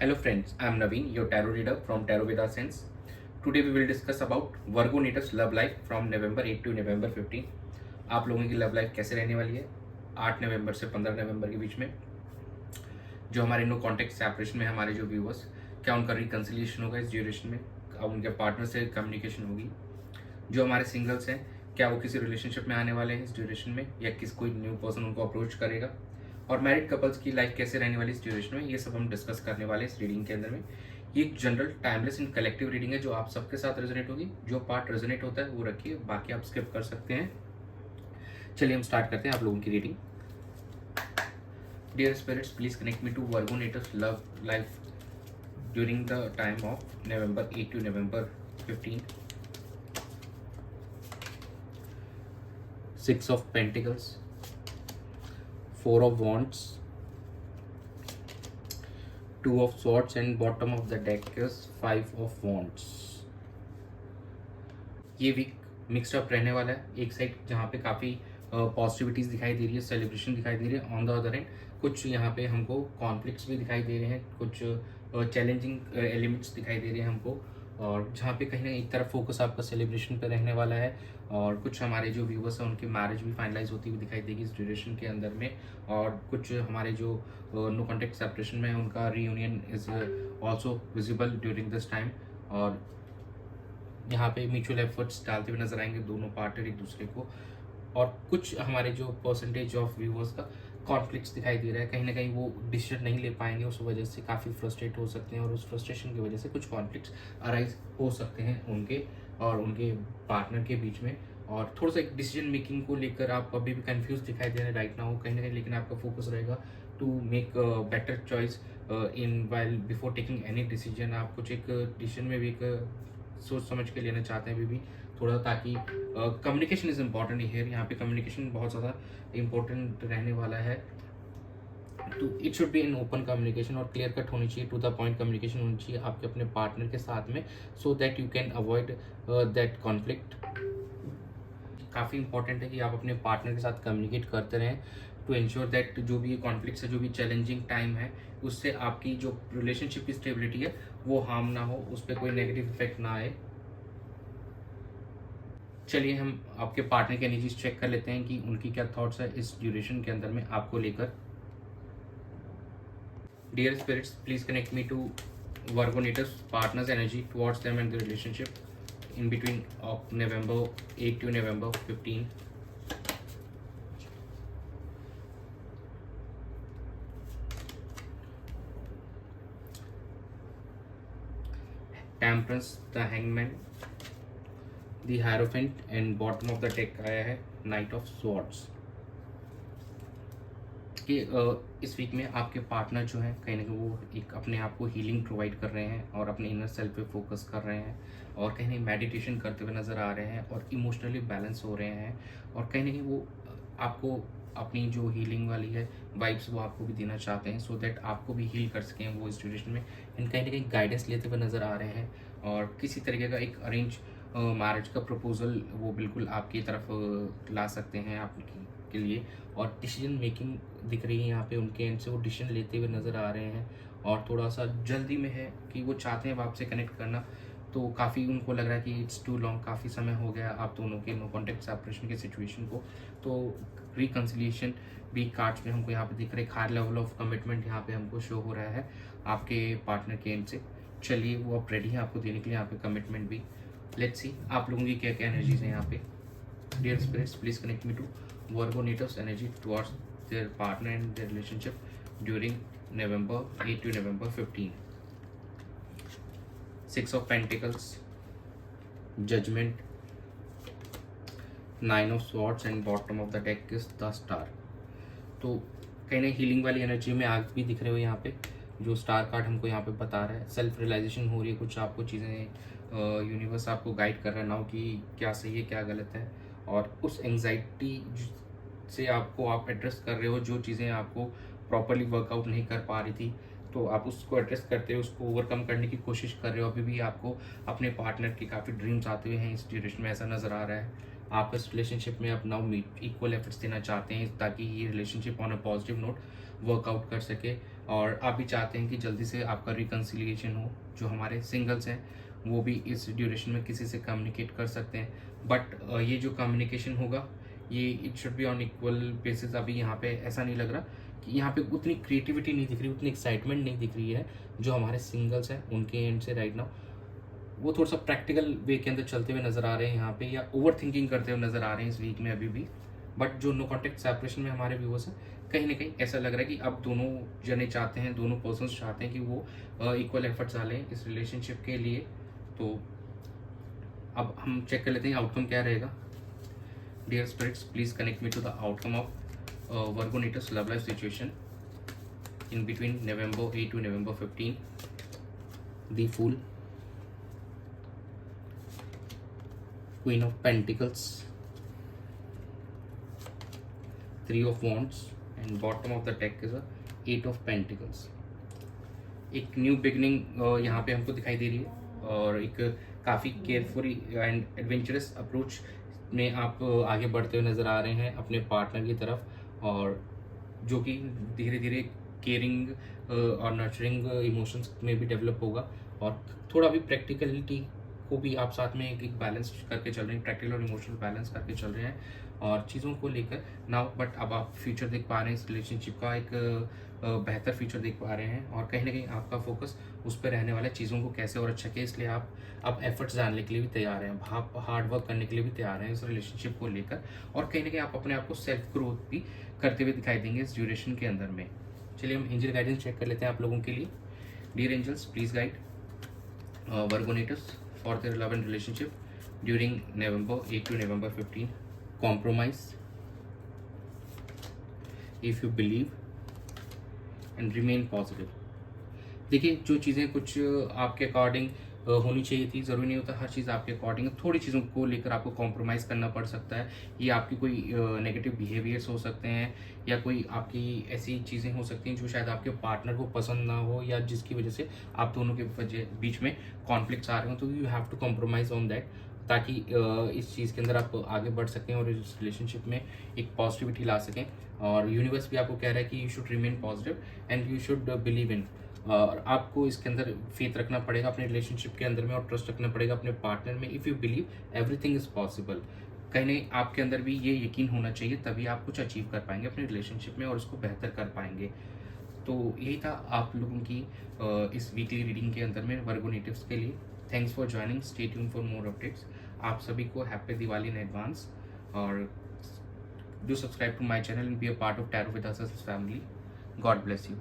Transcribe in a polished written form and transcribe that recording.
Hello friends, I am Naveen, your tarot reader from Tarot Veda Sense. Today we will discuss about Virgo Native love life from November 8 to November 15. आप लोगों की love life कैसे रहने वाली है 8 नवंबर से 15 नवंबर के बीच में। जो हमारे नो कॉन्टेक्ट सेपरेशन में हमारे जो व्यूअर्स, क्या उनका रिकन्सिलिएशन होगा इस ड्यूरेशन में, अब उनके पार्टनर से कम्युनिकेशन होगी। जो हमारे सिंगल्स हैं, क्या वो किसी रिलेशनशिप में आने वाले हैं इस ड्यूरेशन में, या किस कोई न्यू पर्सन उनको अप्रोच करेगा, और मैरिड कपल्स की लाइफ कैसे रहने वाली इस ड्यूरेशन में, ये सब हम डिस्कस करने वाले इस रीडिंग के अंदर में। ये एक general timeless and collective reading है जो आप सबके साथ रेजोनेट होगी। जो पार्ट रेजोनेट होता है वो रखिए, बाकी आप स्किप कर सकते हैं। चलिए हम स्टार्ट करते हैं आप लोगों की reading. Dear spirits, please connect me to Virgo natives love life during the time of November 8 to November 15. Six of Pentacles, Four of Wands, Two of Swords, and bottom of the deck is Five of Wands. ये week mixed up रहने वाला है। एक side जहाँ पे काफ़ी positivities दिखाई दे रही है, सेलिब्रेशन दिखाई दे रही है, ऑन द अदर एंड कुछ यहाँ पे हमको कॉन्फ्लिक्ट्स भी दिखाई दे रहे हैं, कुछ चैलेंजिंग एलिमेंट्स दिखाई दे रहे हैं हमको, और जहाँ पे कहीं ना एक तरफ फोकस आपका सेलिब्रेशन पे रहने वाला है, और कुछ हमारे जो व्यूवर्स हैं उनकी मैरिज भी फाइनलाइज होती हुई दिखाई देगी इस ड्यूरेशन के अंदर में, और कुछ हमारे जो नो कॉन्टेक्ट सेपरेशन में उनका reunion is also visible during this time. और यहाँ पे म्यूचुअल एफर्ट्स डालते हुए नजर आएंगे दोनों पार्टनर एक दूसरे को, और कुछ हमारे जो परसेंटेज ऑफ व्यूवर्स का कॉन्फ्लिक्ट्स दिखाई दे रहा है, कहीं ना कहीं वो डिसीजन नहीं ले पाएंगे, उस वजह से काफ़ी फ्रस्ट्रेट हो सकते हैं, और उस फ्रस्ट्रेशन की वजह से कुछ कॉन्फ्लिक्ट्स अराइज हो सकते हैं उनके और उनके पार्टनर के बीच में। और थोड़ा सा एक डिसीजन मेकिंग को लेकर आप अभी भी कंफ्यूज दिखाई दे रहे हैं राइट नाउ कहीं ना कहीं, लेकिन आपका फोकस रहेगा to make better choice in while before taking any decision. आप कुछ एक डिसीजन में भी एक सोच समझ के लेना चाहते हैं अभी भी थोड़ा, ताकि कम्युनिकेशन इज इम्पॉर्टेंट हियर। यहाँ पे कम्युनिकेशन बहुत ज़्यादा इम्पोर्टेंट रहने वाला है। तो it should be in open communication, और क्लियर कट होनी चाहिए, टू द पॉइंट कम्युनिकेशन होनी चाहिए आपके अपने पार्टनर के साथ में, so that you can avoid that conflict. काफ़ी इंपॉर्टेंट है कि आप अपने पार्टनर के साथ कम्युनिकेट करते रहें टू इंश्योर दैट जो भी कॉन्फ्लिक्ट्स है, जो भी चैलेंजिंग टाइम है, उससे आपकी जो रिलेशनशिप की स्टेबिलिटी है वो हार्म ना हो, उस पर कोई नेगेटिव इफेक्ट ना आए। चलिए हम आपके पार्टनर की एनर्जीज चेक कर लेते हैं कि उनकी क्या थॉट्स है इस ड्यूरेशन के अंदर में आपको लेकर। Dear spirits, please connect me to Virgo natives partners energy towards them and the relationship in between of November 8 to November 15. Temperance, the Hangman, the Hierophant, and bottom of the deck आया है night of swords. कि इस week में आपके partner जो हैं कहीं ना कहीं वो एक अपने आप को हीलिंग प्रोवाइड कर रहे हैं, और अपने इनर सेल्फ पे फोकस कर रहे हैं, और कहीं ना कहीं मेडिटेशन करते हुए नज़र आ रहे हैं, और इमोशनली बैलेंस हो रहे हैं, और कहीं ना कहीं वो आपको अपनी जो हीलिंग वाली है वाइब्स वो आपको भी देना चाहते हैं, सो दैट आपको भी हील कर सकें वो इस सिचुएशन में। एंड कहीं ना कहीं गाइडेंस लेते हुए नज़र आ रहे हैं, और किसी तरीके का एक अरेंज मैरिज का प्रपोजल वो बिल्कुल आपकी तरफ ला सकते हैं आपकी के लिए। और डिसीजन मेकिंग दिख रही है यहाँ पे उनके एंड से, वो डिसीजन लेते हुए नज़र आ रहे हैं, और थोड़ा सा जल्दी में है कि वो चाहते हैं आपसे कनेक्ट करना। तो काफ़ी उनको लग रहा है कि इट्स टू लॉन्ग, काफ़ी समय हो गया आप दोनों के नो कॉन्टेक्ट सेपरेशन के सिचुएशन को। तो रिकन्सिलिएशन भी कार्ड्स में हमको यहाँ पे दिख रहे, हाई लेवल ऑफ कमिटमेंट यहाँ पे हमको शो हो रहा है आपके पार्टनर के एंड से। चलिए वो आप रेडी हैं आपको देने के लिए यहाँ पे कमिटमेंट भी। लेट्स सी आप लोगों की क्या क्या एनर्जीज हैं यहाँ पे। Dear spirits, please connect me to Virgo natives energy towards their partner and their relationship during November 8 to November 15. Six of Pentacles, Judgment, Nine of Swords, and bottom of the deck is the Star. तो कहीं ना healing वाली energy में आग भी दिख रहे हो यहाँ पे, जो स्टार कार्ड हमको यहाँ पे बता रहा है। सेल्फ रियलाइजेशन हो रही है, कुछ आपको चीज़ें यूनिवर्स आपको गाइड कर रहा है नाउ कि क्या सही है क्या गलत है, और उस एंग्जाइटी से आपको आप एड्रेस कर रहे हो, जो चीज़ें आपको प्रॉपरली वर्कआउट नहीं कर पा रही थी, तो आप उसको एड्रेस करते हो, उसको ओवरकम करने की कोशिश कर रहे हो। अभी भी आपको अपने पार्टनर के काफ़ी ड्रीम्स आते हुए हैं इस ड्यूरेशन में, ऐसा नज़र आ रहा है। आप इस रिलेशनशिप में अब नाउ इक्वल एफर्ट्स देना चाहते हैं ताकि ये relationship on a positive note workout कर सके, और आप भी चाहते हैं कि जल्दी से आपका रिकन्सिलिएशन हो। जो हमारे सिंगल्स हैं वो भी इस ड्यूरेशन में किसी से कम्युनिकेट कर सकते हैं, बट ये जो कम्युनिकेशन होगा ये it should be on equal basis. अभी यहाँ पे ऐसा नहीं लग रहा कि यहाँ पे उतनी क्रिएटिविटी नहीं दिख रही, उतनी एक्साइटमेंट नहीं दिख रही है जो हमारे सिंगल्स हैं उनके एंड से राइट नाउ। वो थोड़ा सा प्रैक्टिकल वे के अंदर चलते हुए नज़र आ रहे हैं यहाँ पे, या ओवर थिंकिंग करते हुए नज़र आ रहे हैं इस वीक में अभी भी। बट जो नो कॉन्टेक्ट सेपरेशन में हमारे व्यूअर्स हैं, कहीं ना कहीं ऐसा लग रहा है कि अब दोनों जने चाहते हैं, दोनों पर्सन्स चाहते हैं कि वो इक्वल एफर्ट्स डालें इस रिलेशनशिप के लिए। तो अब हम चेक कर लेते हैं आउटकम क्या रहेगा। Dear spirits, please connect me to the outcome of वर्गोनेटस love life situation in between November 8 to November 15. The Fool, Queen of Pentacles, 3 of Wands, and bottom of the deck is a 8 of Pentacles. एक new beginning यहाँ पे हमको दिखाई दे रही है, और एक काफ़ी केयरफुली एंड एडवेंचरस अप्रोच में आप आगे बढ़ते हुए नज़र आ रहे हैं अपने पार्टनर की तरफ, और जो कि धीरे धीरे केयरिंग और नर्चरिंग इमोशंस में भी डेवलप होगा, और थोड़ा भी प्रैक्टिकलिटी को भी आप साथ में एक बैलेंस करके चल रहे हैं, प्रैक्टिकल और इमोशनल बैलेंस करके चल रहे हैं और चीज़ों को लेकर नाउ। बट अब आप फ्यूचर देख पा रहे हैं, इस रिलेशनशिप का एक बेहतर फ्यूचर देख पा रहे हैं, और कहीं ना कहीं आपका फोकस उस पर रहने वाले चीज़ों को कैसे और अच्छा किया, इसलिए आप अब एफर्ट्स डालने के लिए भी तैयार हैं, आप हार्ड वर्क करने के लिए भी तैयार हैं इस रिलेशनशिप को लेकर, और कहीं ना कहीं आप अपने आप को सेल्फ ग्रोथ भी करते हुए दिखाई देंगे इस ड्यूरेशन के अंदर में। चलिए हम एंजल गाइडेंस चेक कर लेते हैं आप लोगों के लिए। डियर एंजल्स, प्लीज गाइड वर्गोनेटस for their love and relationship during November 8 to November 15. Compromise, if you believe, and remain positive. देखिए, जो चीज़ें कुछ आपके अकॉर्डिंग होनी चाहिए थी, ज़रूरी नहीं होता हर चीज़ आपके अकॉर्डिंग। थोड़ी चीज़ों को लेकर आपको कॉम्प्रोमाइज़ करना पड़ सकता है। ये आपकी कोई नेगेटिव बिहेवियर्स हो सकते हैं, या कोई आपकी ऐसी चीज़ें हो सकती हैं जो शायद आपके पार्टनर को पसंद ना हो, या जिसकी वजह से आप दोनों के बीच में कॉन्फ्लिक्ट्स आ रहे हो। तो you have to compromise on that, ताकि इस चीज़ के अंदर आप आगे बढ़ सकें और इस रिलेशनशिप में एक पॉजिटिविटी ला सकें। और यूनिवर्स भी आपको कह रहा है कि you should remain positive and you should believe in, और आपको इसके अंदर फेथ रखना पड़ेगा अपने रिलेशनशिप के अंदर में, और ट्रस्ट रखना पड़ेगा अपने पार्टनर में। If you believe everything is possible, कहीं नहीं आपके अंदर भी ये यकीन होना चाहिए, तभी आप कुछ अचीव कर पाएंगे अपने रिलेशनशिप में और उसको बेहतर कर पाएंगे। तो यही था आप लोगों की इस वीकली रीडिंग के अंदर में वर्गो नेटिव्स के लिए। Thanks for joining, stay tune for more updates. आप सभी को हैप्पी दिवाली इन एडवांस, और do subscribe to my channel and be a part of tarot with us family. God bless you.